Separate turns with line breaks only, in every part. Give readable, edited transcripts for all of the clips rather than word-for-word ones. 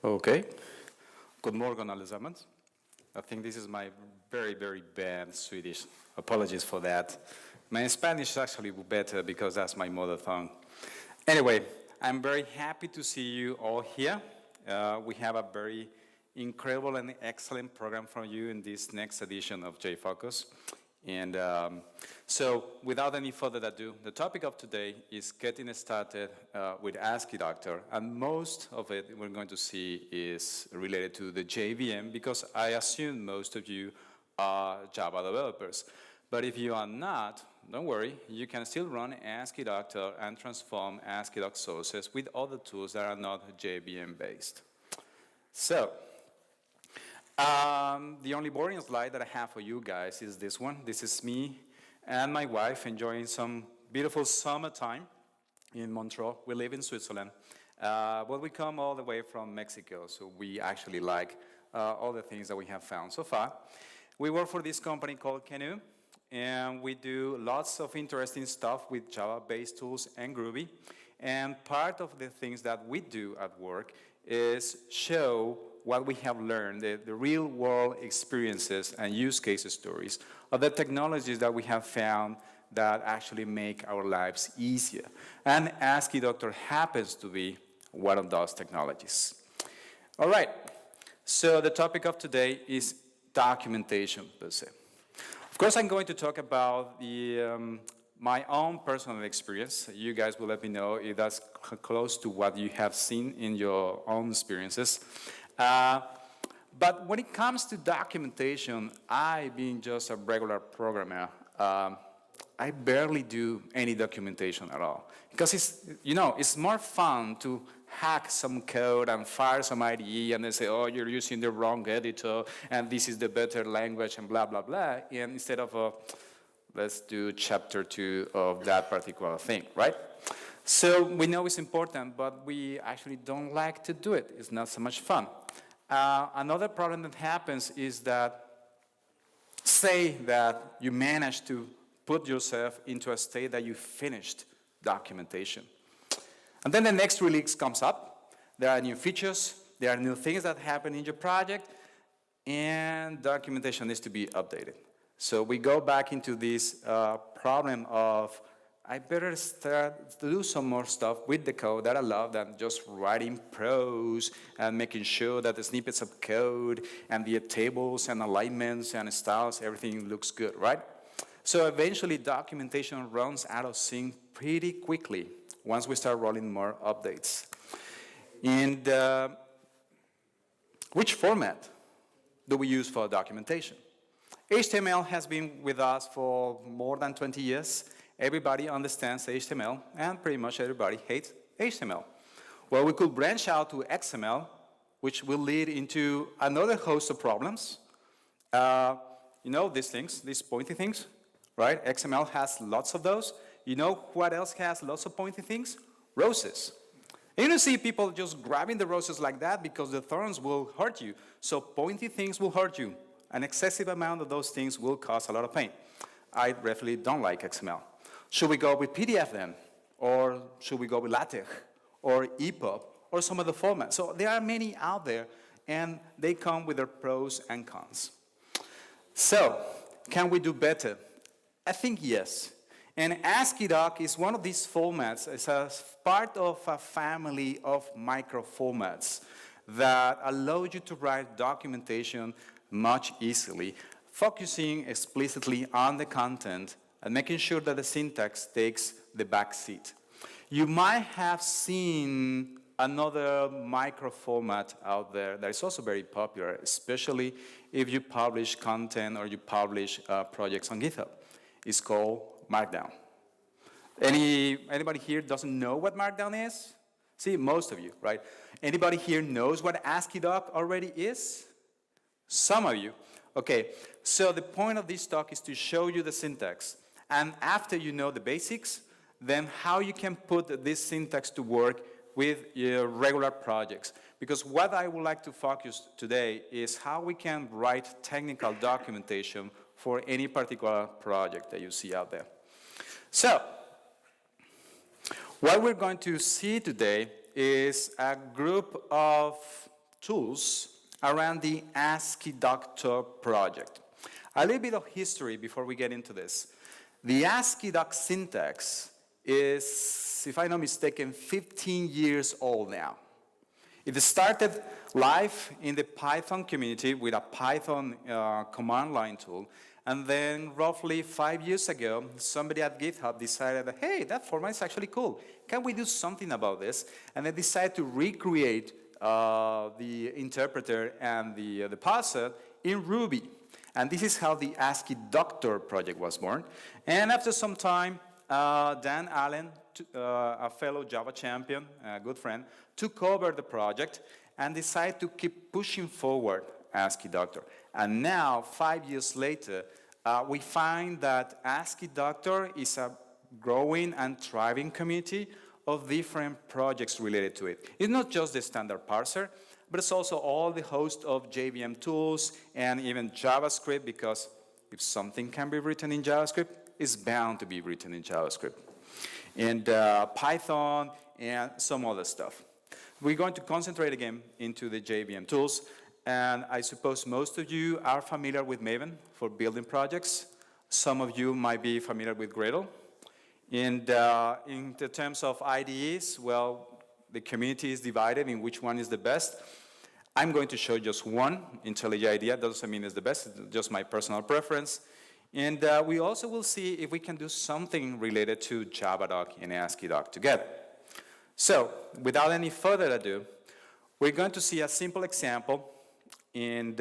Okay. Good morning, allesammans. I think this is my very bad Swedish. Apologies for that. My Spanish is actually better because that's my mother tongue. Anyway, I'm very happy to see you all here. We have a very incredible and excellent program for you in this next edition of JFocus. And so without any further ado, the topic of today is getting started with Asciidoctor, and most of it we're going to see is related to the JVM, because I assume most of you are Java developers. But if you are not, don't worry, you can still run Asciidoctor and transform Asciidoc sources with other tools that are not JVM based. So, the only boring slide that I have for you guys is this one. This is me and my wife enjoying some beautiful summertime in Montreux. We live in Switzerland, but we come all the way from Mexico, so we actually like all the things that we have found so far. We work for this company called Canoo, and we do lots of interesting stuff with Java-based tools and Groovy. And part of the things that we do at work is show what we have learned, the real-world experiences and use case stories of the technologies that we have found that actually make our lives easier. And Asciidoctor happens to be one of those technologies. All right, so the topic of today is documentation per se. Of course, I'm going to talk about my own personal experience. You guys will let me know if that's close to what you have seen in your own experiences. But when it comes to documentation, I, being just a regular programmer, I barely do any documentation at all. Because it's more fun to hack some code and fire some IDE and then say, oh, you're using the wrong editor and this is the better language and blah, blah, blah. And instead of, let's do chapter 2 of that particular thing, right? So we know it's important, but we actually don't like to do it. It's not so much fun. Another problem that happens is that, say that you manage to put yourself into a state that you finished documentation. And then the next release comes up. There are new features. There are new things that happen in your project. And documentation needs to be updated. So we go back into this problem of, I better start to do some more stuff with the code that I love than just writing prose and making sure that the snippets of code and the tables and alignments and styles, everything looks good, right? So eventually documentation runs out of sync pretty quickly once we start rolling more updates. And which format do we use for documentation? HTML has been with us for more than 20 years. Everybody understands HTML, and pretty much everybody hates HTML. Well, we could branch out to XML, which will lead into another host of problems. You know these things, these pointy things, right? XML has lots of those. You know what else has lots of pointy things? Roses. And you don't see people just grabbing the roses like that because the thorns will hurt you. So pointy things will hurt you. An excessive amount of those things will cause a lot of pain. I definitely don't like XML. Should we go with PDF then? Or should we go with LaTeX? Or EPUB? Or some other format? So there are many out there, and they come with their pros and cons. So, can we do better? I think yes. And Asciidoc is one of these formats. It's a part of a family of microformats that allow you to write documentation much easily, focusing explicitly on the content and making sure that the syntax takes the back seat. You might have seen another microformat out there that is also very popular, especially if you publish content or you publish projects on GitHub. It's called Markdown. Anybody here doesn't know what Markdown is? See, most of you, right? Anybody here knows what Asciidoc already is? Some of you. Okay, so the point of this talk is to show you the syntax. And after you know the basics, then how you can put this syntax to work with your regular projects. Because what I would like to focus today is how we can write technical documentation for any particular project that you see out there. So, what we're going to see today is a group of tools around the Asciidoctor project. A little bit of history before we get into this. The Asciidoc syntax is, if I'm not mistaken, 15 years old now. It started live in the Python community with a Python command line tool. And then roughly 5 years ago, somebody at GitHub decided, hey, that format is actually cool. Can we do something about this? And they decided to recreate the interpreter and the parser in Ruby. And this is how the Asciidoctor project was born. And after some time, Dan Allen, a fellow Java champion, a good friend, took over the project and decided to keep pushing forward Asciidoctor. And now, 5 years later, we find that Asciidoctor is a growing and thriving community of different projects related to it. It's not just the standard parser, but it's also all the host of JVM tools and even JavaScript, because if something can be written in JavaScript, it's bound to be written in JavaScript. And Python and some other stuff. We're going to concentrate again into the JVM tools. And I suppose most of you are familiar with Maven for building projects. Some of you might be familiar with Gradle. And in the terms of IDEs, well, the community is divided in which one is the best. I'm going to show just one IntelliJ IDEA. Doesn't mean it's the best, it's just my personal preference. And we also will see if we can do something related to Javadoc and Asciidoc together. So, without any further ado, we're going to see a simple example and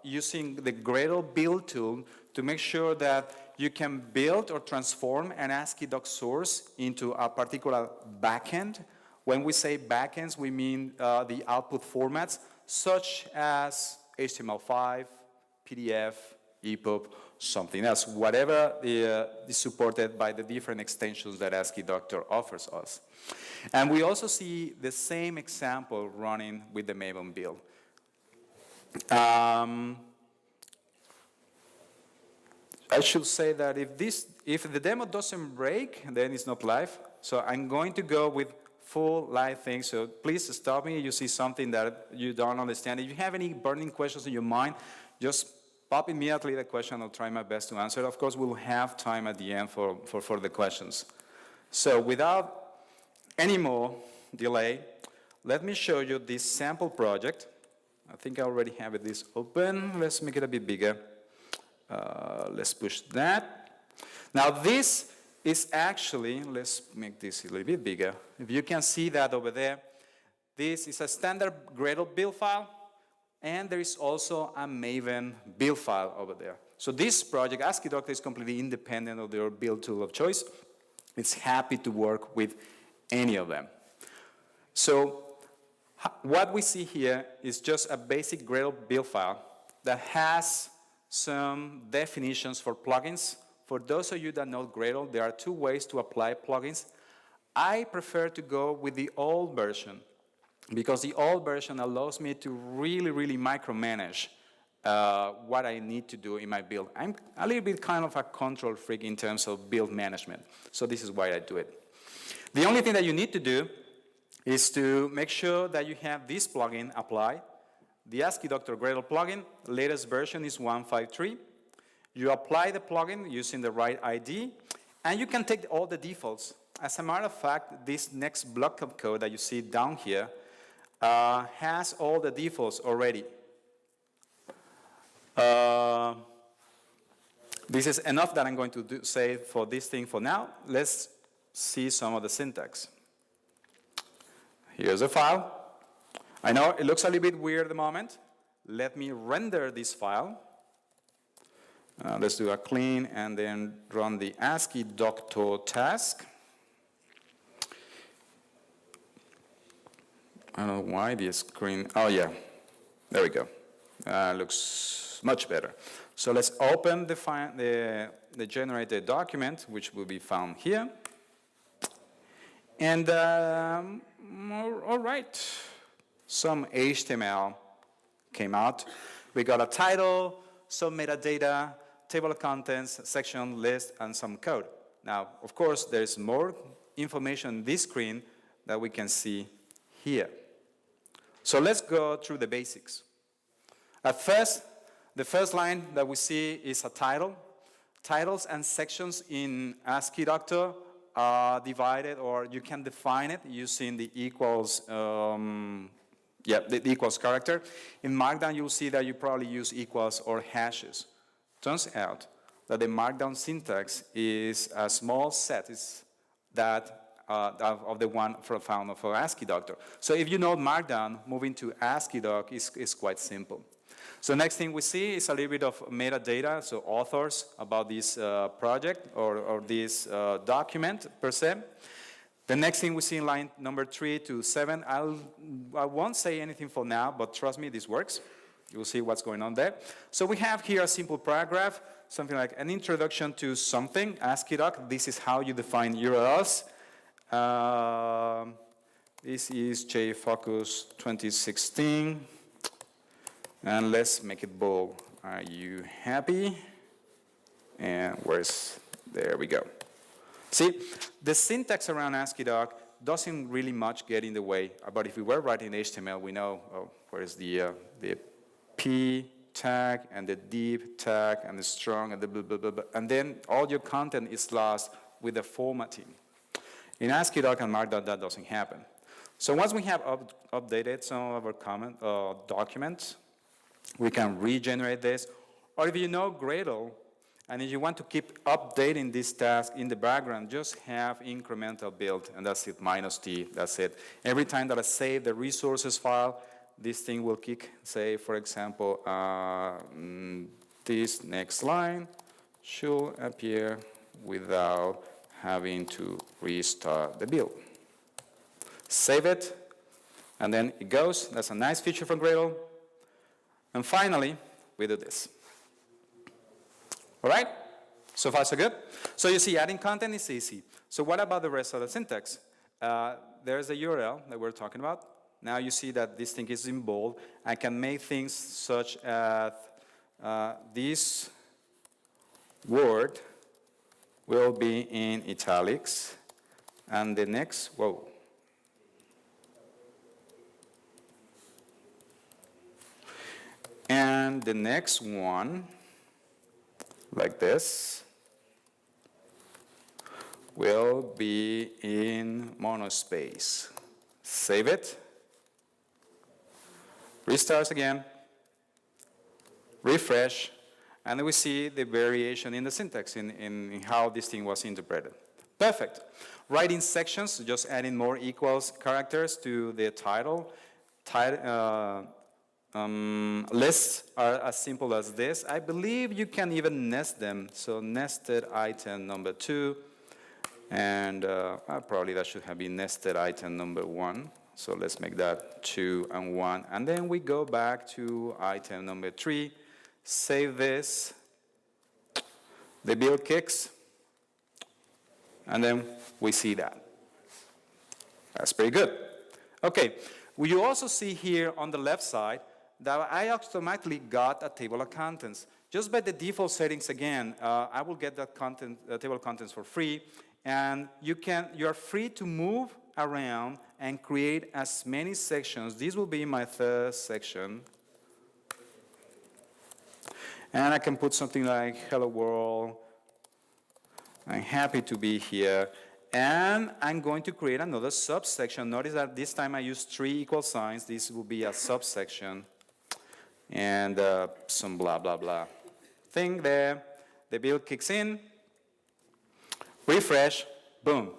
using the Gradle build tool to make sure that you can build or transform an Asciidoc source into a particular backend. When we say backends, we mean the output formats, such as HTML5, PDF, EPUB, something else, whatever is supported by the different extensions that Asciidoctor offers us. And we also see the same example running with the Maven build. I should say that if the demo doesn't break, then it's not live. So I'm going to go with full live thing. So please stop me if you see something that you don't understand. If you have any burning questions in your mind, just pop immediately the question. I'll try my best to answer. Of course, we'll have time at the end for further questions. So without any more delay, let me show you this sample project. I think I already have this open. Let's make it a bit bigger. Let's push that. Now this is actually, let's make this a little bit bigger. If you can see that over there, this is a standard Gradle build file, and there is also a Maven build file over there. So this project, Asciidoctor, is completely independent of your build tool of choice. It's happy to work with any of them. So what we see here is just a basic Gradle build file that has some definitions for plugins. For those of you that know Gradle, there are two ways to apply plugins. I prefer to go with the old version because the old version allows me to really micromanage what I need to do in my build. I'm a little bit kind of a control freak in terms of build management, so this is why I do it. The only thing that you need to do is to make sure that you have this plugin applied. The Asciidoctor Gradle plugin, latest version is 1.5.3. You apply the plugin using the right ID, and you can take all the defaults. As a matter of fact, this next block of code that you see down here has all the defaults already. This is enough that I'm going to say for this thing for now. Let's see some of the syntax. Here's a file. I know it looks a little bit weird at the moment. Let me render this file. Let's do a clean and then run the Asciidoctor task. I don't know why this screen, oh yeah, there we go. Looks much better. So let's open the generated document, which will be found here. And all right, some HTML came out. We got a title, some metadata, table of contents, section, list, and some code. Now, of course, there's more information on this screen that we can see here. So let's go through the basics. At first, the first line that we see is a title. Titles and sections in Asciidoctor are divided, or you can define it using the equals, the equals character. In Markdown, you'll see that you probably use equals or hashes. Turns out that the Markdown syntax is a small set of the one found for Asciidoctor. So if you know Markdown, moving to Asciidoc is quite simple. So next thing we see is a little bit of metadata, so authors about this project or this document per se. The next thing we see in line number 3 to 7, I won't say anything for now, but trust me, this works. You'll see what's going on there. So we have here a simple paragraph, something like an introduction to something, Asciidoc. This is how you define URLs. This is JFocus 2016. And let's make it bold. Are you happy? And there we go. See, the syntax around Asciidoc doesn't really much get in the way. But if we were writing HTML, we know, where's the P tag and the div tag and the strong and the blah, blah, blah, blah. And then all your content is lost with the formatting. In Asciidoc and Markdown, that doesn't happen. So once we have updated some of our documents, we can regenerate this. Or if you know Gradle, and if you want to keep updating this task in the background, just have incremental build, and that's it, -t, that's it. Every time that I save the resources file, this thing will kick, say, for example, this next line should appear without having to restart the build. Save it, and then it goes. That's a nice feature from Gradle. And finally, we do this. All right? So far, so good? So you see, adding content is easy. So what about the rest of the syntax? There's the URL that we're talking about. Now you see that this thing is in bold. I can make things such as this word will be in italics, and the next, and the next one, like this, will be in monospace. Save it. Restarts again. Refresh. And then we see the variation in the syntax, in how this thing was interpreted. Perfect. Writing sections, just adding more equals characters to the title. Lists are as simple as this. I believe you can even nest them. So nested item number 2, and probably that should have been nested item number 1. So let's make that 2 and 1. And then we go back to item number 3, save this, the build kicks, and then we see that. That's pretty good. Okay, you also see here on the left side that I automatically got a table of contents. Just by the default settings again, I will get that table of contents for free, and you are free to move around and create as many sections. This will be my 3rd section. And I can put something like, hello world, I'm happy to be here. And I'm going to create another subsection. Notice that this time I use 3 equal signs. This will be a subsection. And some blah, blah, blah thing there. The build kicks in. Refresh. Boom.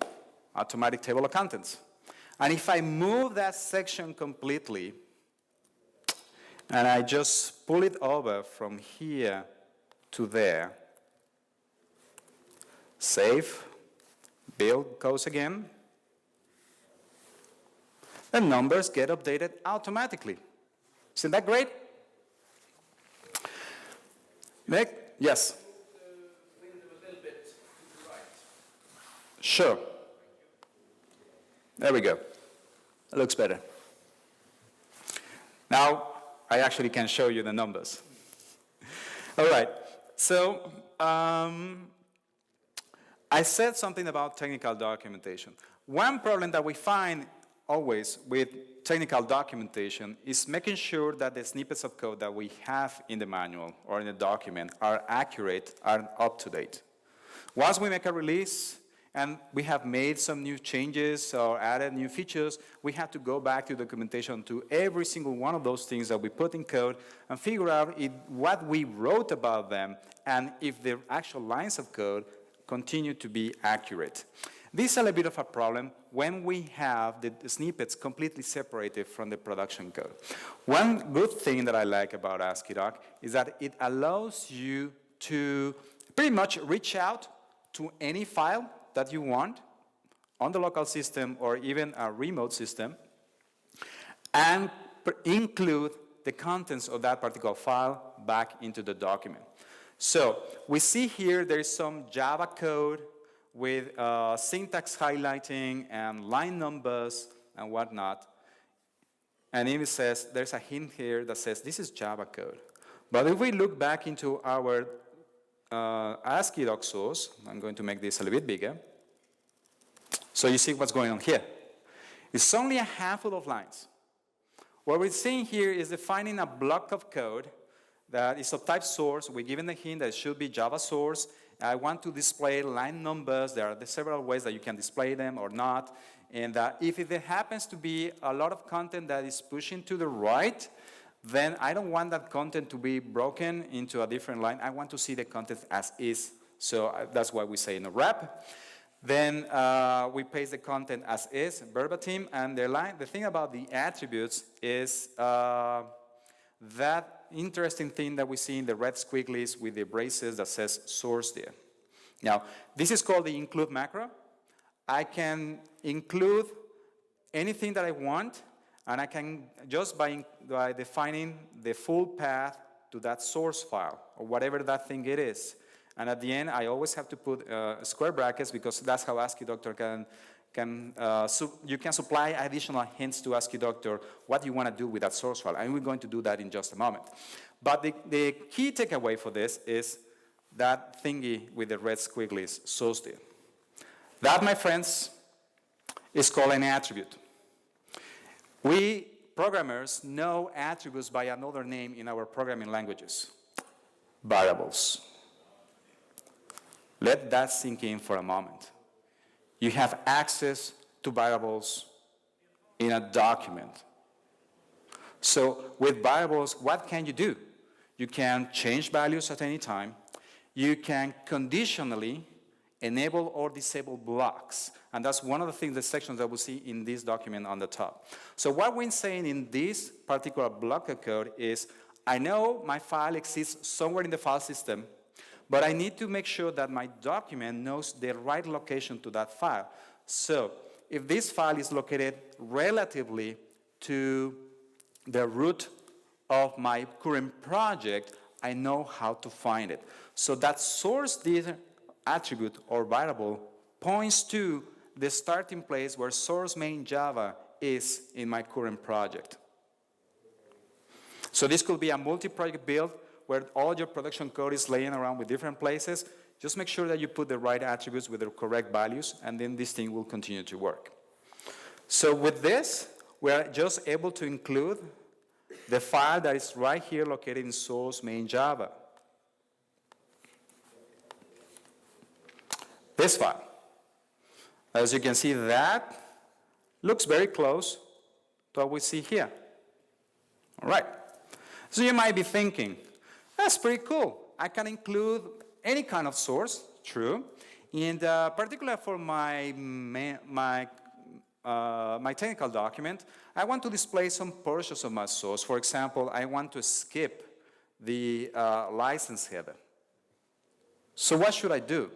Automatic table of contents. And if I move that section completely, and I just pull it over from here to there, save, build goes again, the numbers get updated automatically. Isn't that great? Nick? Yes? Sure. There we go. It looks better. Now, I actually can show you the numbers. All right. So, I said something about technical documentation. One problem that we find always with technical documentation is making sure that the snippets of code that we have in the manual or in the document are accurate, are up to date. Once we make a release and we have made some new changes or added new features, we have to go back to documentation to every single one of those things that we put in code and figure out what we wrote about them and if the actual lines of code continue to be accurate. This is a little bit of a problem when we have the snippets completely separated from the production code. One good thing that I like about Asciidoc is that it allows you to pretty much reach out to any file that you want on the local system or even a remote system and include the contents of that particular file back into the document. So we see here there is some Java code with syntax highlighting and line numbers and whatnot. And it says, there's a hint here that says this is Java code. But if we look back into our Asciidoc source, I'm going to make this a little bit bigger. So you see what's going on here. It's only a handful of lines. What we're seeing here is defining a block of code that is of type source. We're given the hint that it should be Java source. I want to display line numbers. There are several ways that you can display them or not. And if there happens to be a lot of content that is pushing to the right, then I don't want that content to be broken into a different line. I want to see the content as is. So that's why we say in a wrap. Then we paste the content as is, verbatim. And the thing about the attributes is that interesting thing that we see in the red squigglies with the braces that says source there. Now, this is called the include macro. I can include anything that I want, and I can just by defining the full path to that source file, or whatever that thing it is. And at the end, I always have to put square brackets because that's how Asciidoctor you can supply additional hints to Asciidoctor what you want to do with that source file, and we're going to do that in just a moment. But the key takeaway for this is that thingy with the red squigglies, source there. That, my friends, is called an attribute. We programmers know attributes by another name in our programming languages, variables. Let that sink in for a moment. You have access to variables in a document. So with variables, what can you do? You can change values at any time. You can conditionally enable or disable blocks. And that's one of the things, the sections that we'll see in this document on the top. So what we're saying in this particular block of code is, I know my file exists somewhere in the file system, but I need to make sure that my document knows the right location to that file. So if this file is located relatively to the root of my current project, I know how to find it. So that source dir attribute or variable points to the starting place where source main Java is in my current project. So this could be a multi-project build where all your production code is laying around with different places. Just make sure that you put the right attributes with the correct values, and then this thing will continue to work. So with this, we are just able to include the file that is right here located in source main Java. This file. As you can see, that looks very close to what we see here. All right. So you might be thinking, that's pretty cool. I can include any kind of source, true. And particularly for my technical document, I want to display some portions of my source. For example, I want to skip the license header. So what should I do?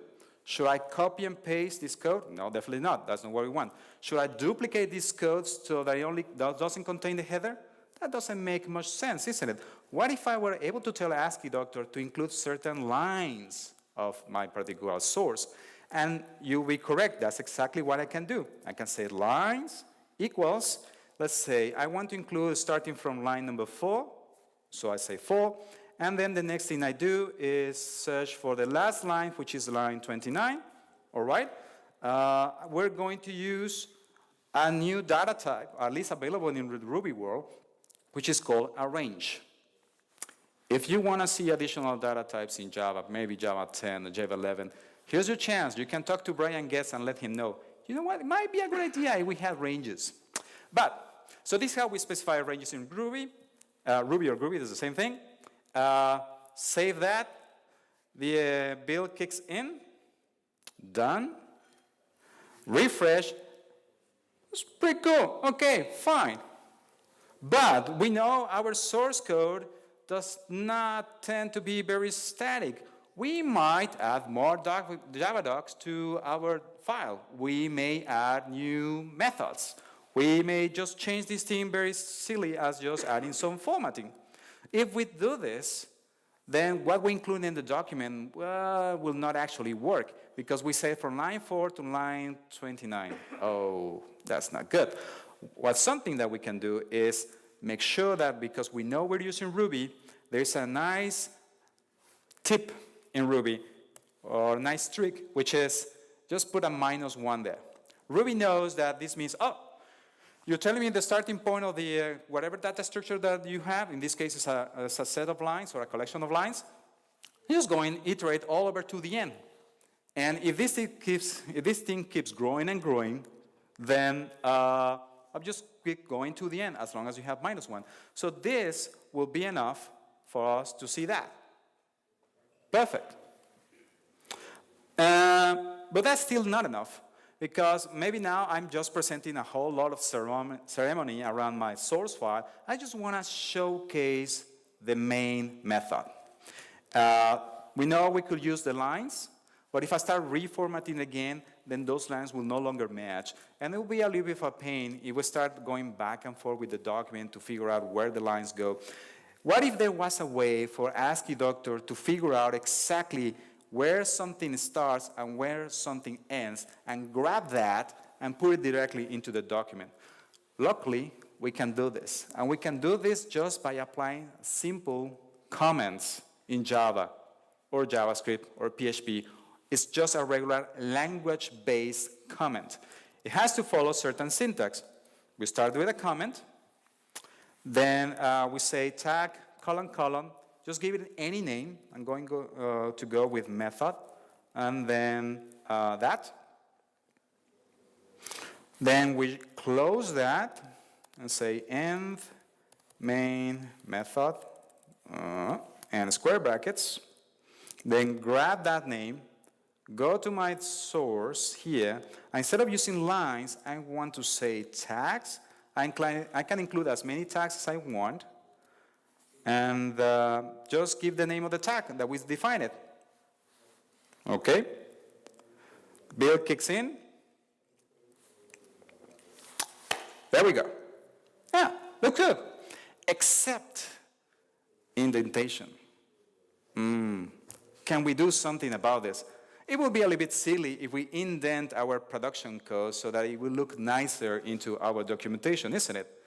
Should I copy and paste this code? No, definitely not. That's not what we want. Should I duplicate these codes so that it only doesn't contain the header? That doesn't make much sense, isn't it? What if I were able to tell Asciidoctor to include certain lines of my particular source? And you'll be correct. That's exactly what I can do. I can say lines equals, let's say, I want to include starting from line number 4. So I say 4. And then the next thing I do is search for the last line, which is line 29. All right? We're going to use a new data type, at least available in the Ruby world, which is called a range. If you want to see additional data types in Java, maybe Java 10 or Java 11, here's your chance. You can talk to Brian Getz and let him know. You know what? It might be a good idea if we have ranges. So this is how we specify ranges in Ruby. Ruby or Groovy is the same thing. Save that. The build kicks in. Done. Refresh. It's pretty cool. Okay, fine. But we know our source code does not tend to be very static. We might add more Javadocs to our file. We may add new methods. We may just change this thing very silly as just adding some formatting. If we do this, then what we include in the document will not actually work because we say from line 4 to line 29. Oh, that's not good. What's something that we can do is make sure that because we know we're using Ruby, there's a nice tip in Ruby or a nice trick, which is just put a -1 there. Ruby knows that this means, oh, you're telling me the starting point of the whatever data structure that you have, in this case it's a set of lines or a collection of lines, you're just going to iterate all over to the end. And if this thing keeps growing and growing, then I'll just keep going to the end as long as you have -1. So this will be enough for us to see that. Perfect. But that's still not enough. Because maybe now I'm just presenting a whole lot of ceremony around my source file. I just want to showcase the main method. We know we could use the lines, but if I start reformatting again, then those lines will no longer match. And it will be a little bit of a pain if we start going back and forth with the document to figure out where the lines go. What if there was a way for Asciidoctor to figure out exactly where something starts and where something ends, and grab that and put it directly into the document? Luckily, we can do this. And we can do this just by applying simple comments in Java or JavaScript or PHP. It's just a regular language-based comment. It has to follow certain syntax. We start with a comment. Then we say tag, colon, just give it any name. I'm going to go with method, and then that. Then we close that and say end main method and square brackets. Then grab that name, go to my source here. Instead of using lines, I want to say tags. I can include as many tags as I want. And just give the name of the tag that we define it. Okay? Build kicks in. There we go. Yeah, look good. Except indentation. Can we do something about this? It will be a little bit silly if we indent our production code so that it will look nicer into our documentation, isn't it?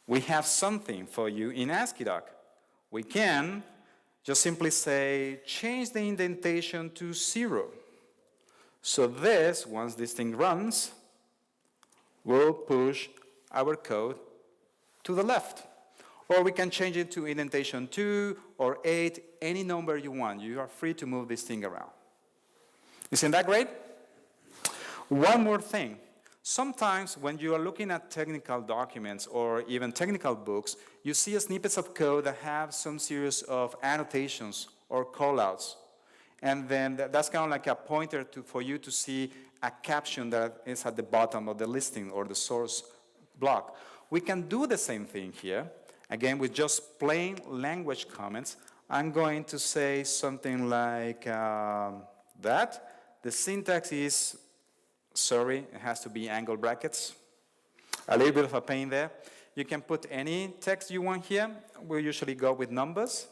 We have something for you in Asciidoc. We can just simply say, change the indentation to 0. So this, once this thing runs, will push our code to the left. Or we can change it to indentation 2 or 8, any number you want. You are free to move this thing around. Isn't that great? One more thing. Sometimes when you are looking at technical documents or even technical books, you see snippets of code that have some series of annotations or callouts. And then that's kind of like a pointer for you to see a caption that is at the bottom of the listing or the source block. We can do the same thing here. Again, with just plain language comments, I'm going to say something like that. The syntax is, sorry, it has to be angle brackets. A little bit of a pain there. You can put any text you want here. We usually go with numbers.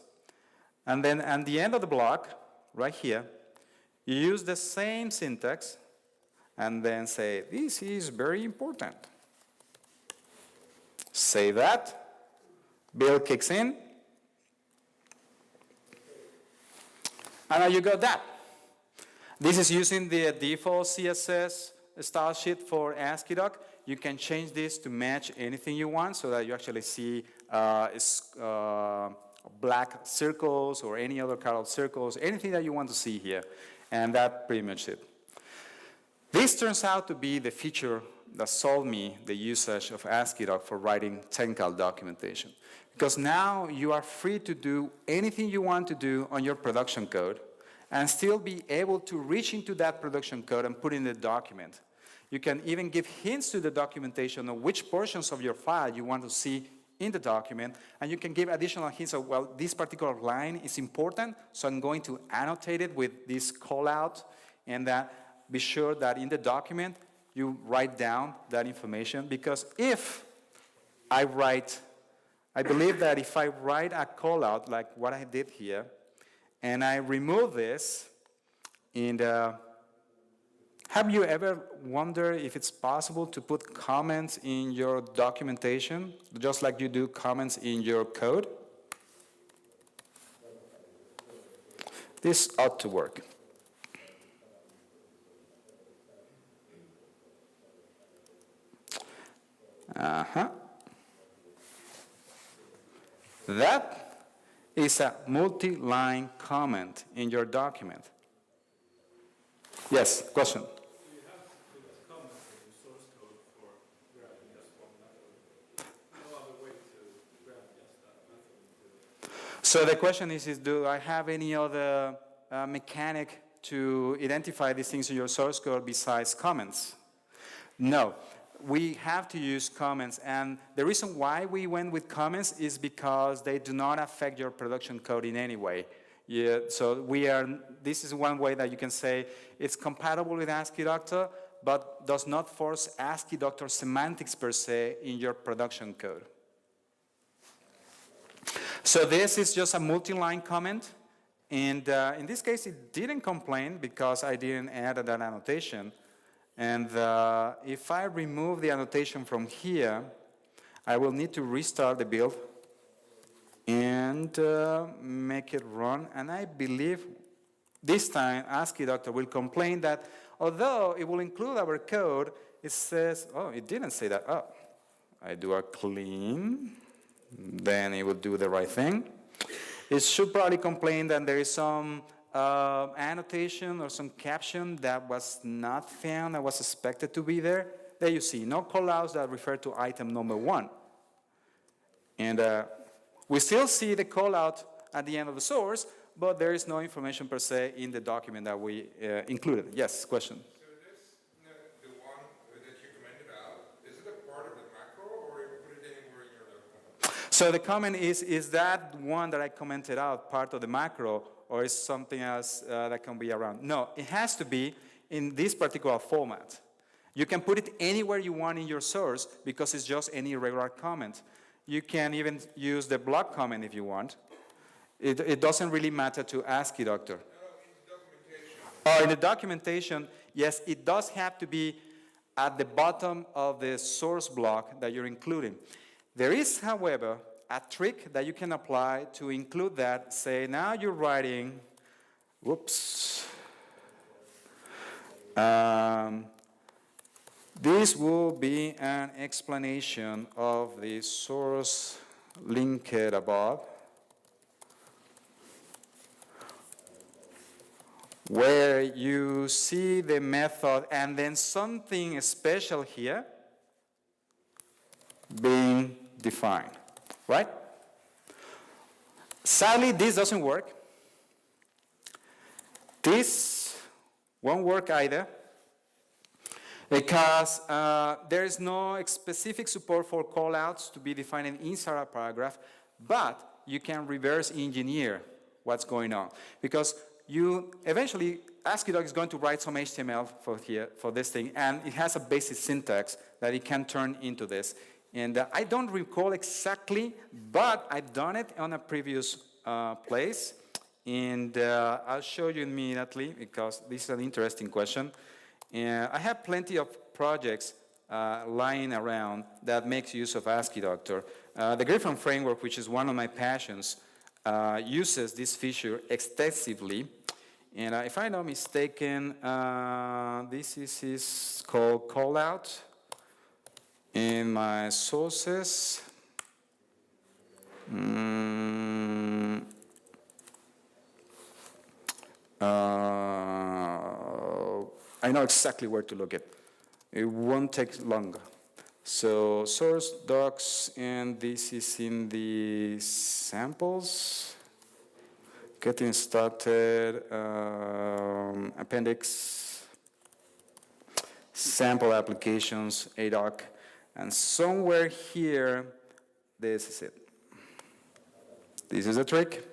And then at the end of the block, right here, you use the same syntax and then say, this is very important. Save that. Build kicks in. And now you got that. This is using the default CSS style sheet for Asciidoc. you can change this to match anything you want so that you actually see black circles or any other colored circles, anything that you want to see here. And that's pretty much it. This turns out to be the feature that solved me the usage of Asciidoc for writing technical documentation. Because now you are free to do anything you want to do on your production code and still be able to reach into that production code and put in the document. You can even give hints to the documentation of which portions of your file you want to see in the document, and you can give additional hints of, well, this particular line is important, so I'm going to annotate it with this callout, and be sure that in the document you write down that information, because if I believe that if I write a callout like what I did here, and I remove this, and have you ever wondered if it's possible to put comments in your documentation, just like you do comments in your code? This ought to work. That is a multi-line comment in your document. Yes, question? So the question is do I have any other mechanic to identify these things in your source code besides comments? No, we have to use comments, and the reason why we went with comments is because they do not affect your production code in any way. Yeah, so this is one way that you can say it's compatible with Asciidoctor, but does not force Asciidoctor semantics per se in your production code. So this is just a multi-line comment, and in this case it didn't complain because I didn't add that annotation. And if I remove the annotation from here, I will need to restart the build and make it run. And I believe this time Asciidoctor will complain that although it will include our code, it says, oh, it didn't say that. Oh, I do a clean. Then it will do the right thing. It should probably complain that there is some annotation or some caption that was not found, that was expected to be there. There you see, no callouts that refer to item number 1. And we still see the callout at the end of the source, but there is no information per se in the document that we included. Yes, question? So the comment is that one that I commented out part of the macro, or is something else that can be around? No, it has to be in this particular format. You can put it anywhere you want in your source because it's just any regular comment. You can even use the block comment if you want. It doesn't really matter to Asciidoctor. In the documentation, yes, it does have to be at the bottom of the source block that you're including. There is, however, a trick that you can apply to include that. Say, now you're writing, whoops. This will be an explanation of the source linked above, where you see the method and then something special here being defined, right? Sadly, this doesn't work. This won't work either because there is no specific support for callouts to be defined inside a paragraph, but you can reverse engineer what's going on because you eventually Asciidoc is going to write some HTML for this thing, and it has a basic syntax that it can turn into this. And I don't recall exactly, but I've done it on a previous place. And I'll show you immediately because this is an interesting question. I have plenty of projects lying around that makes use of Asciidoctor. The Griffin framework, which is one of my passions, uses this feature extensively. And if I'm not mistaken, this is called Callout. in my sources, I know exactly where to look at. It won't take long. So source docs, and this is in the samples. Getting started, appendix, sample applications, Asciidoc, and somewhere here, this is it. This is a trick.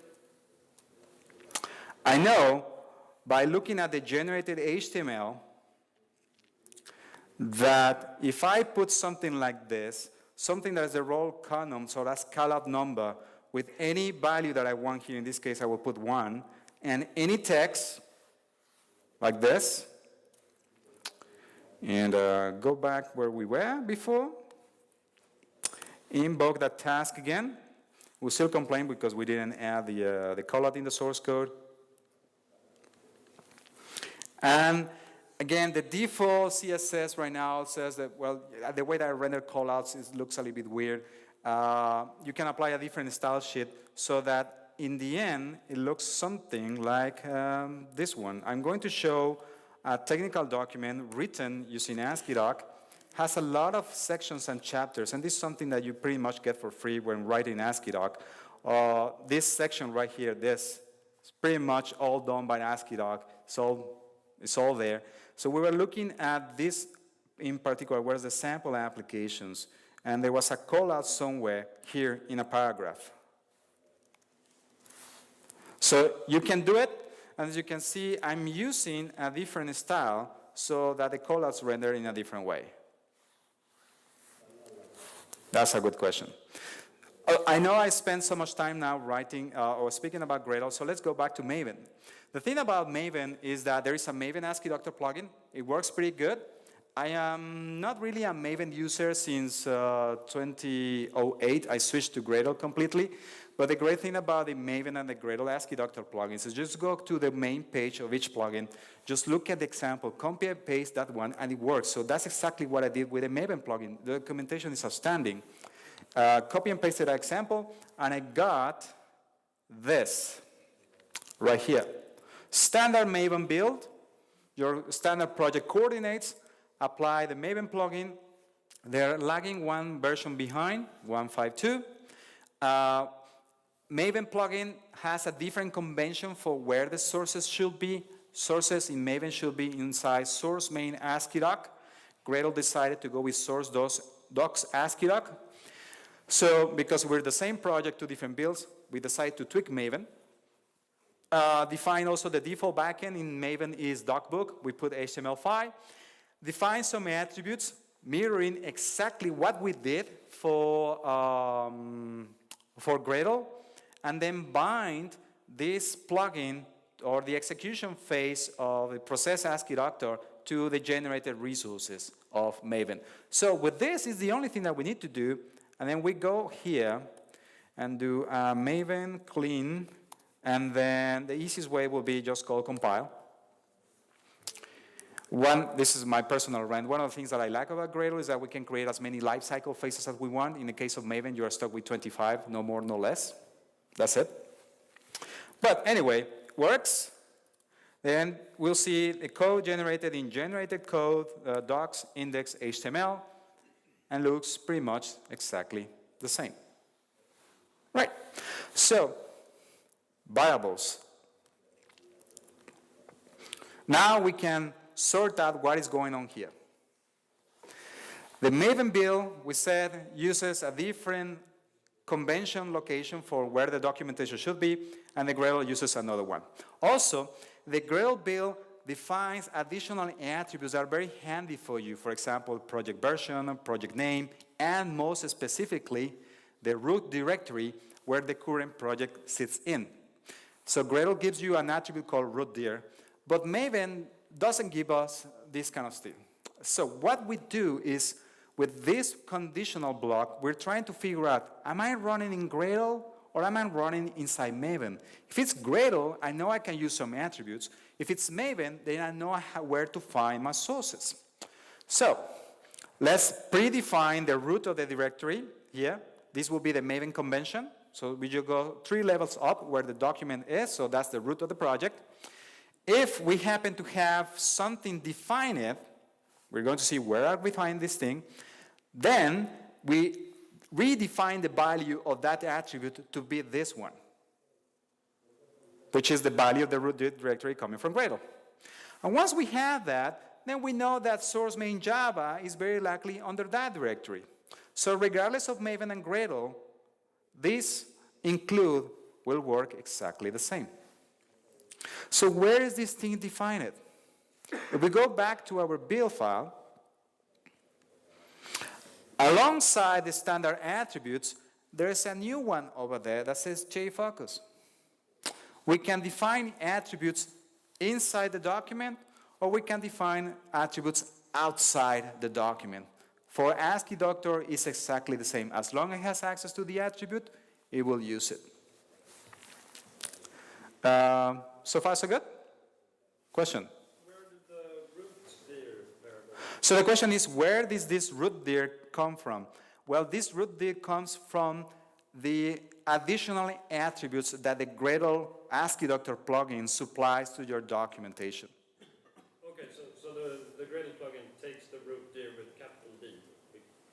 I know by looking at the generated HTML that if I put something like this, something that is a row column, so that's callout number, with any value that I want here, in this case I will put 1, and any text, like this, and go back where we were before, invoke that task again. We'll still complain because we didn't add the callout in the source code. And again, the default CSS right now says that, well, the way that I render callouts looks a little bit weird. You can apply a different style sheet so that in the end, it looks something like this one. I'm going to show a technical document written using Asciidoc, has a lot of sections and chapters, and this is something that you pretty much get for free when writing Asciidoc. This section right here, this is pretty much all done by Asciidoc. It's all there. So we were looking at this in particular, where's the sample applications, and there was a callout somewhere here in a paragraph. So you can do it, and as you can see, I'm using a different style so that the callouts render in a different way. That's a good question. I know I spent so much time now writing or speaking about Gradle, so let's go back to Maven. The thing about Maven is that there is a Maven Asciidoctor plugin. It works pretty good. I am not really a Maven user since 2008. I switched to Gradle completely. But the great thing about the Maven and the Gradle Asciidoctor plugins is just go to the main page of each plugin, just look at the example, copy and paste that one, and it works. So that's exactly what I did with the Maven plugin. The documentation is outstanding. Copy and pasted that example, and I got this right here. Standard Maven build, your standard project coordinates, apply the Maven plugin. They're lagging one version behind, 1.5.2. Maven plugin has a different convention for where the sources should be. Sources in Maven should be inside source main Asciidoc. Gradle decided to go with source docs Asciidoc. So because we're the same project, two different builds, we decided to tweak Maven. Define also the default backend in Maven is docbook. We put HTML5. Define some attributes mirroring exactly what we did for Gradle, and then bind this plugin or the execution phase of the process Asciidoctor to the generated resources of Maven. So with this is the only thing that we need to do, and then we go here and do Maven clean, and then the easiest way will be just call compile. This is my personal rant. One of the things that I like about Gradle is that we can create as many lifecycle phases as we want. In the case of Maven, you are stuck with 25, no more, no less. That's it. But anyway, works. Then we'll see the code generated in generated code, docs, index, HTML, and looks pretty much exactly the same. Right. So, variables. Now we can sort out what is going on here. The Maven build, we said, uses a different convention location for where the documentation should be, and the Gradle uses another one. Also, the Gradle build defines additional attributes that are very handy for you. For example, project version, project name, and most specifically, the root directory where the current project sits in. So Gradle gives you an attribute called root dir, but Maven doesn't give us this kind of stuff. So what we do is, with this conditional block, we're trying to figure out, am I running in Gradle or am I running inside Maven? If it's Gradle, I know I can use some attributes. If it's Maven, then I know where to find my sources. So Let's predefine the root of the directory here. This will be the Maven convention. So we just go 3 levels up where the document is, so that's the root of the project. If we happen to have something defined, we're going to see where are we find this thing, then we redefine the value of that attribute to be this one, which is the value of the root directory coming from Gradle. And once we have that, then we know that source main Java is very likely under that directory. So regardless of Maven and Gradle, this include will work exactly the same. So where is this thing defined? If we go back to our build file, alongside the standard attributes, there is a new one over there that says JFocus. We can define attributes inside the document, or we can define attributes outside the document. For Asciidoctor, it's exactly the same. As long as it has access to the attribute, it will use it. So far, so good? Question?
Where did the root dir variable?
So the question is, where does this root dir come from? Well, this root dir comes from the additional attributes that the Gradle Asciidoctor plugin supplies to your documentation.
Okay, so the Gradle plugin takes the root dir with capital D.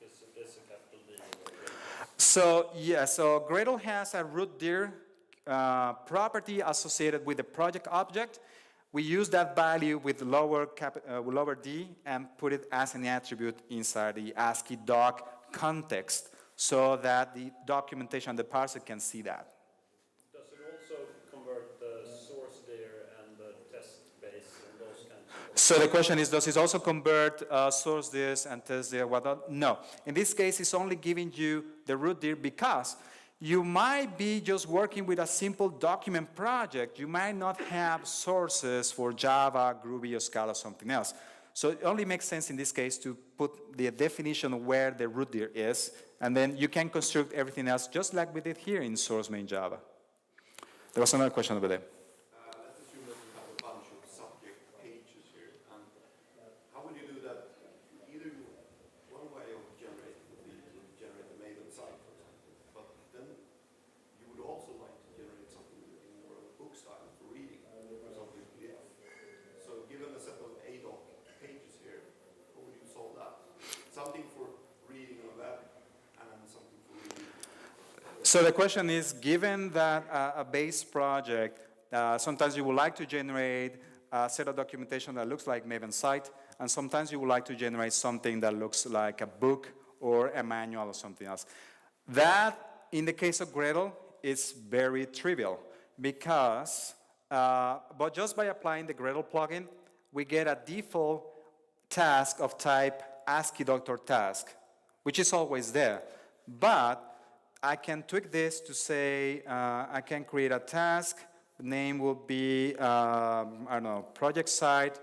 It's a capital D.
So yeah, so Gradle has a root dir property associated with the project object. We use that value with lower d and put it as an attribute inside the Asciidoc context so that the documentation, the parser can see that.
Does it also convert the source dir and the test base and those kinds of things?
So the question is, does it also convert source this and test dir? Whatnot? No. In this case, it's only giving you the root dir because you might be just working with a simple document project. You might not have sources for Java, Groovy, or Scala, or something else. So it only makes sense in this case to put the definition of where the root dir is, and then you can construct everything else just like we did here in source main Java. There was another question over there.
Let's assume that you have a bunch of subject pages here. And how would you do that? Either one way of generating would be to generate a Maven site, for example. But then you would also like to generate something in more of a book style for reading, or something PDF. So given a set of Asciidoc pages here, how would you solve that? Something for reading on the web and something for reading.
So the question is, given that a base project, sometimes you would like to generate a set of documentation that looks like Maven site, and sometimes you would like to generate something that looks like a book or a manual or something else. That, in the case of Gradle, is very trivial because, but just by applying the Gradle plugin, we get a default task of type Asciidoctor task, which is always there. But I can tweak this to say I can create a task. The name will be, I don't know, project site.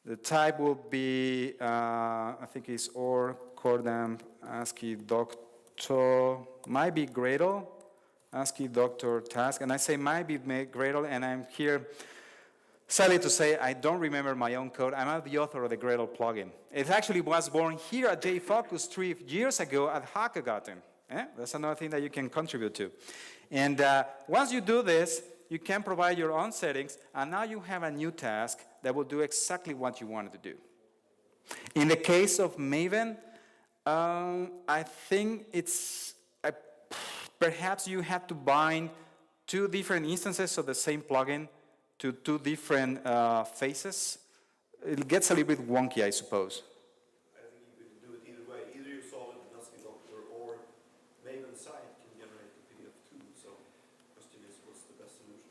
The type will be, I think it's or cordam Asciidoctor, might be Gradle, Asciidoctor task. And I say might be Gradle, and I'm here, sadly to say, I don't remember my own code. I'm not the author of the Gradle plugin. It actually was born here at JFocus 3 years ago at Hackathon. That's another thing that you can contribute to. And once you do this, you can provide your own settings, and now you have a new task that will do exactly what you wanted to do. In the case of Maven, I think it's, perhaps you have to bind 2 different instances of the same plugin to 2 different phases. It gets a little bit wonky, I suppose.
I think you could do it either way. Either you solve it in Asciidoctor or Maven site can generate the PDF too. So the question is, what's the best solution?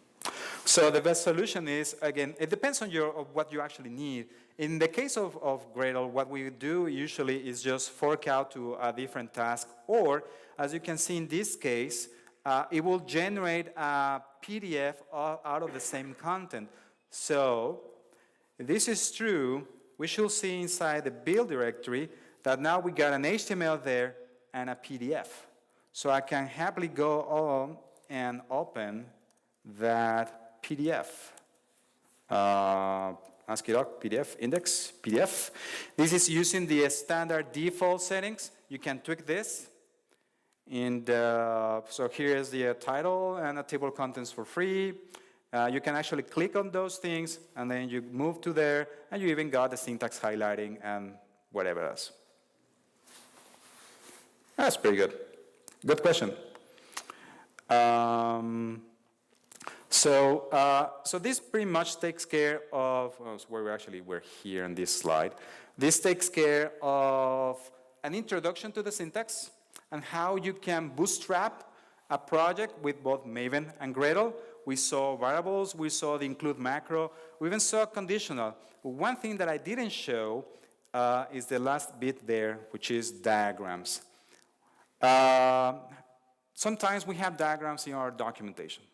So the best solution is, again, it depends on what you actually need. In the case of Gradle, what we do usually is just fork out to a different task, or as you can see in this case, it will generate a PDF out of the same content. So if this is true, we should see inside the build directory that now we got an HTML there and a PDF. So I can happily go on and open that PDF. I Asciidoc PDF, index, PDF. This is using the standard default settings. You can tweak this. And so here is the title and the table of contents for free. You can actually click on those things, and then you move to there, and you even got the syntax highlighting and whatever else. That's pretty good. Good question. So this pretty much takes care of, we're here in this slide. This takes care of an introduction to the syntax and how you can bootstrap a project with both Maven and Gradle. We saw variables, we saw the include macro, we even saw conditional. One thing that I didn't show is the last bit there, which is diagrams. Sometimes we have diagrams in our documentation.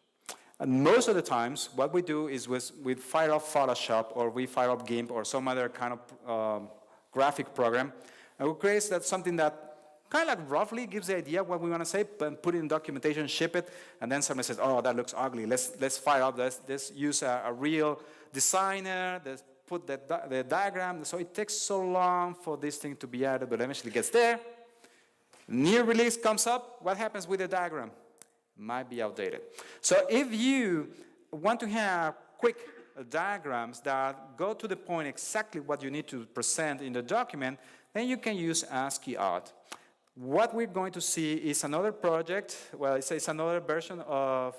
And most of the times, what we do is we fire up Photoshop or we fire up GIMP or some other kind of graphic program, and we create something that kind of like roughly gives the idea what we want to say, but put it in documentation, ship it, and then somebody says, oh, that looks ugly. Let's fire up this. Let's use a real designer. Let's put the diagram. So it takes so long for this thing to be added, but eventually it gets there. New release comes up. What happens with the diagram? Might be outdated. So if you want to have quick diagrams that go to the point exactly what you need to present in the document, then you can use Asciidoc. What we're going to see is another project, well, it's another version of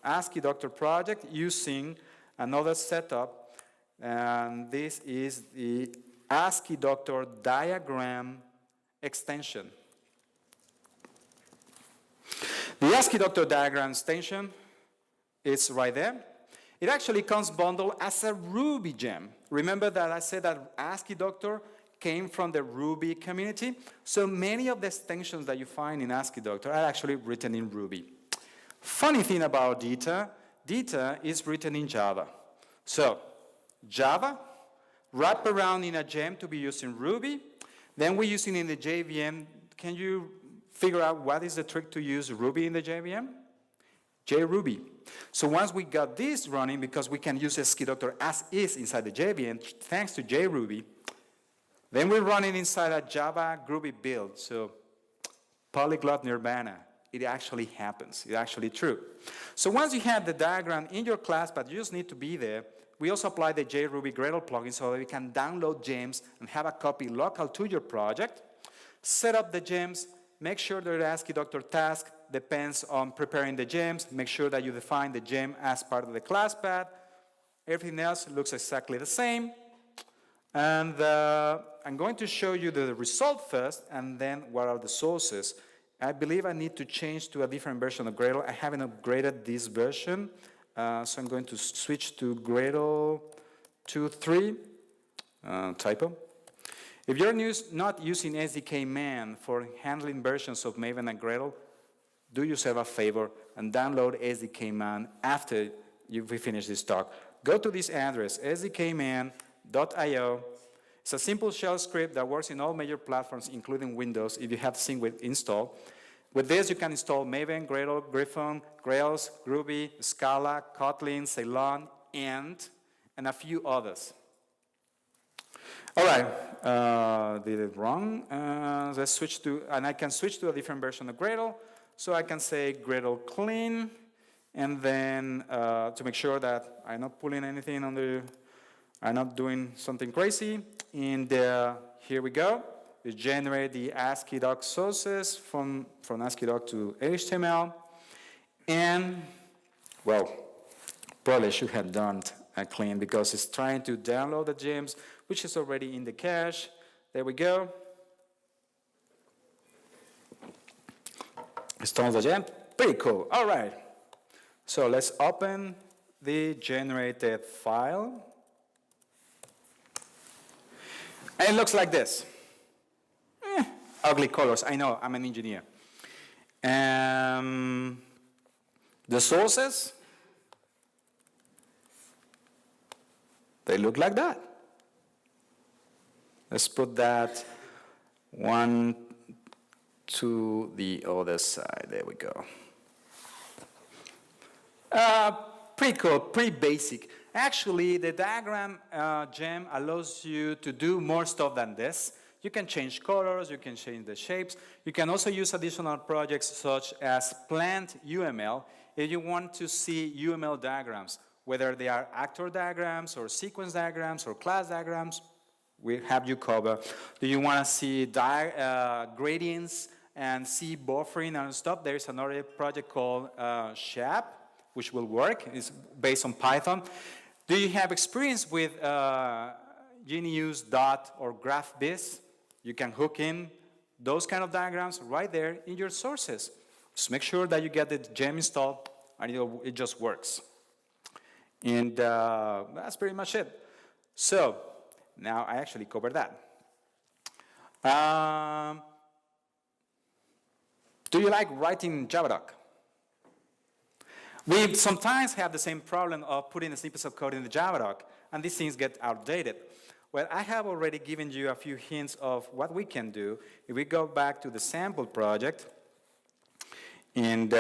Asciidoctor project using another setup, and this is the Asciidoctor diagram extension. The Asciidoctor diagram extension is right there. It actually comes bundled as a Ruby gem. Remember that I said that Asciidoctor came from the Ruby community. So many of the extensions that you find in Asciidoctor are actually written in Ruby. Funny thing about Dita is written in Java. So Java, wrap around in a gem to be used in Ruby. Then we're using in the JVM. Can you figure out what is the trick to use Ruby in the JVM? JRuby. So once we got this running, because we can use Asciidoctor as is inside the JVM, thanks to JRuby, then we're running inside a Java Groovy build. So polyglot nirvana, it actually happens. It's actually true. So once you have the diagram in your class, but you just need to be there, we also apply the JRuby Gradle plugin so that you can download gems and have a copy local to your project. Set up the gems. Make sure that the Asciidoctor task depends on preparing the gems. Make sure that you define the gem as part of the class path. Everything else looks exactly the same. And I'm going to show you the result first, and then what are the sources. I believe I need to change to a different version of Gradle. I haven't upgraded this version, so I'm going to switch to Gradle 2.3, typo. If you're not using SDK Man for handling versions of Maven and Gradle, do yourself a favor and download SDK Man after we finish this talk. Go to this address, sdkman.io. It's a simple shell script that works in all major platforms, including Windows, if you have Sync with install. With this, you can install Maven, Gradle, Griffon, Grails, Groovy, Scala, Kotlin, Ceylon, and a few others. All right, did it wrong. Let's switch to, and I can switch to a different version of Gradle. So I can say Gradle clean, and then to make sure that I'm not pulling anything on the, I'm not doing something crazy. And here we go. We generate the Asciidoc sources from Asciidoc to HTML. And, well, probably should have done a clean because it's trying to download the gems, which is already in the cache. There we go. Installs the gem. Pretty cool. All right. So let's open the generated file. And it looks like this. Ugly colors. I know, I'm an engineer. The sources, they look like that. Let's put that one to the other side. There we go. Pretty cool, pretty basic. Actually, the diagram gem allows you to do more stuff than this. You can change colors, you can change the shapes. You can also use additional projects such as plant UML if you want to see UML diagrams, whether they are actor diagrams or sequence diagrams or class diagrams, we have you covered. Do you want to see gradients and see buffering and stuff? There is another project called SHAP, which will work. It's based on Python. Do you have experience with Genius, Dot, or GraphBiz? You can hook in those kind of diagrams right there in your sources. Just make sure that you get the gem installed and it just works. And that's pretty much it. So now I actually covered that. Do you like writing Javadoc? We sometimes have the same problem of putting the snippets of code in the Javadoc, and these things get outdated. Well, I have already given you a few hints of what we can do. If we go back to the sample project and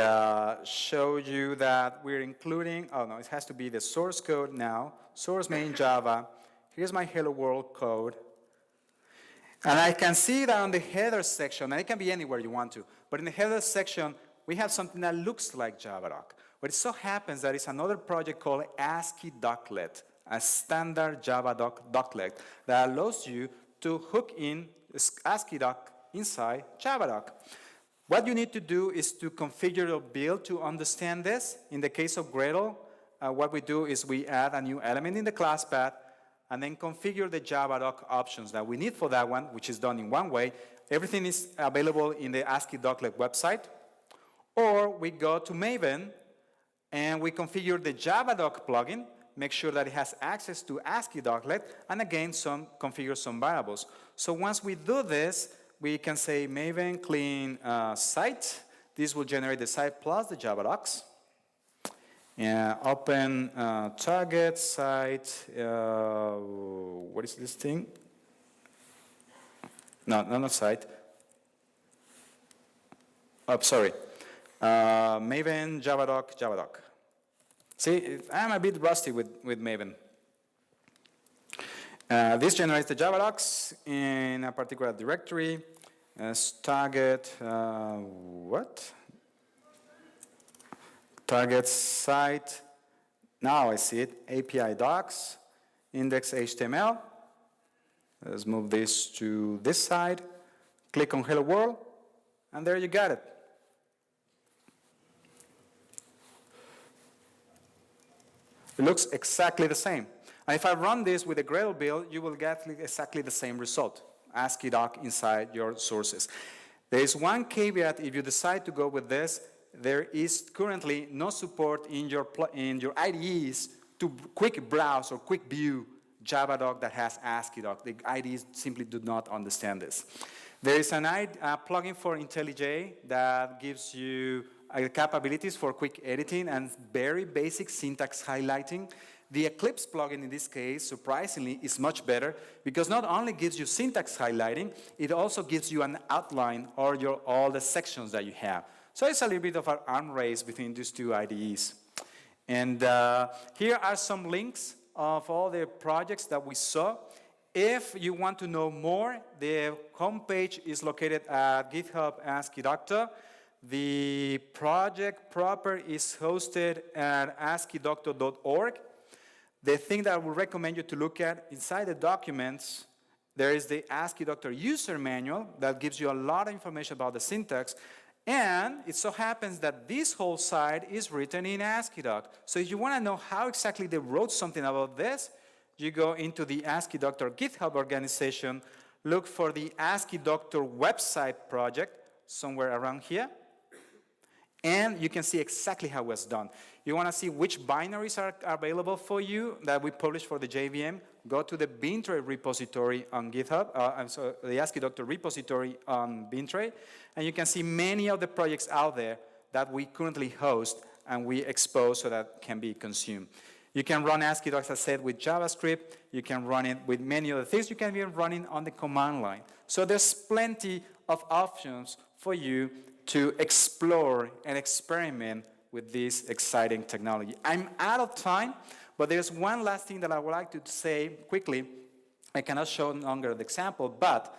show you that we're including, oh no, it has to be the source code now, source main Java. Here's my hello world code. And I can see that on the header section, and it can be anywhere you want to, but in the header section, we have something that looks like Javadoc. But it so happens that it's another project called Asciidoclet, a standard Javadoc doclet that allows you to hook in Asciidoc inside Javadoc. What you need to do is to configure your build to understand this. In the case of Gradle, what we do is we add a new element in the class path and then configure the Javadoc options that we need for that one, which is done in one way. Everything is available in the Asciidoclet website. Or we go to Maven and we configure the Javadoc plugin, make sure that it has access to Asciidoclet, and again, configure some variables. So once we do this, we can say Maven clean site. This will generate the site plus the Javadocs. Open target site. What is this thing? No, not site. Oh, sorry. Maven, Javadoc. See, I'm a bit rusty with Maven. This generates the Javadocs in a particular directory as target, target site. Now I see it, API docs, index HTML. Let's move this to this side. Click on Hello World, and there you got it. It looks exactly the same. And if I run this with a Gradle build, you will get exactly the same result, Asciidoc inside your sources. There is one caveat if you decide to go with this. There is currently no support in your IDEs to quick browse or quick view Javadoc that has Asciidoc. The IDEs simply do not understand this. There is a plugin for IntelliJ that gives you capabilities for quick editing and very basic syntax highlighting. The Eclipse plugin in this case, surprisingly, is much better because not only gives you syntax highlighting, it also gives you an outline or all the sections that you have. So it's a little bit of an arm race between these two IDEs. And here are some links of all the projects that we saw. If you want to know more, the homepage is located at GitHub Asciidoctor. The project proper is hosted at asciidoctor.org. The thing that I would recommend you to look at, inside the documents, there is the Asciidoctor user manual that gives you a lot of information about the syntax. And it so happens that this whole site is written in Asciidoc. So if you want to know how exactly they wrote something about this, you go into the Asciidoctor GitHub organization, look for the Asciidoctor website project, somewhere around here, and you can see exactly how it was done. You want to see which binaries are available for you that we publish for the JVM, go to the Bintray repository on GitHub, the Asciidoctor repository on Bintray, and you can see many of the projects out there that we currently host and we expose so that can be consumed. You can run Asciidoc, as I said, with JavaScript. You can run it with many other things. You can even run it on the command line. So there's plenty of options for you to explore and experiment with this exciting technology. I'm out of time, But there's one last thing that I would like to say quickly. I cannot show longer the example, but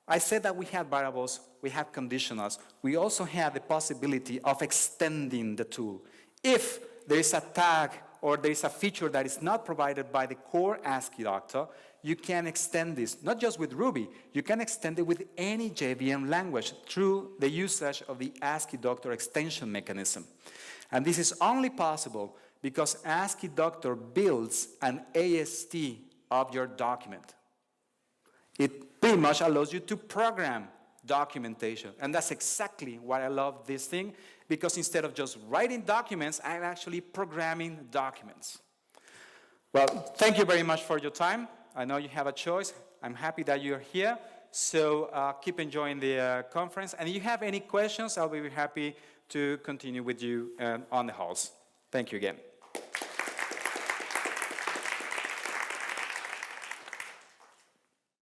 I said that we have variables, we have conditionals. We also have the possibility of extending the tool. If there is a tag or there is a feature that is not provided by the core Asciidoctor, you can extend this, not just with Ruby, you can extend it with any JVM language through the usage of the Asciidoctor extension mechanism. And this is only possible because Asciidoctor builds an AST of your document. It pretty much allows you to program documentation. And that's exactly why I love this thing, because instead of just writing documents, I'm actually programming documents. Well, thank you very much for your time. I know you have a choice. I'm happy that you're here. So keep enjoying the conference. And if you have any questions, I'll be happy to continue with you on the halls. Thank you again.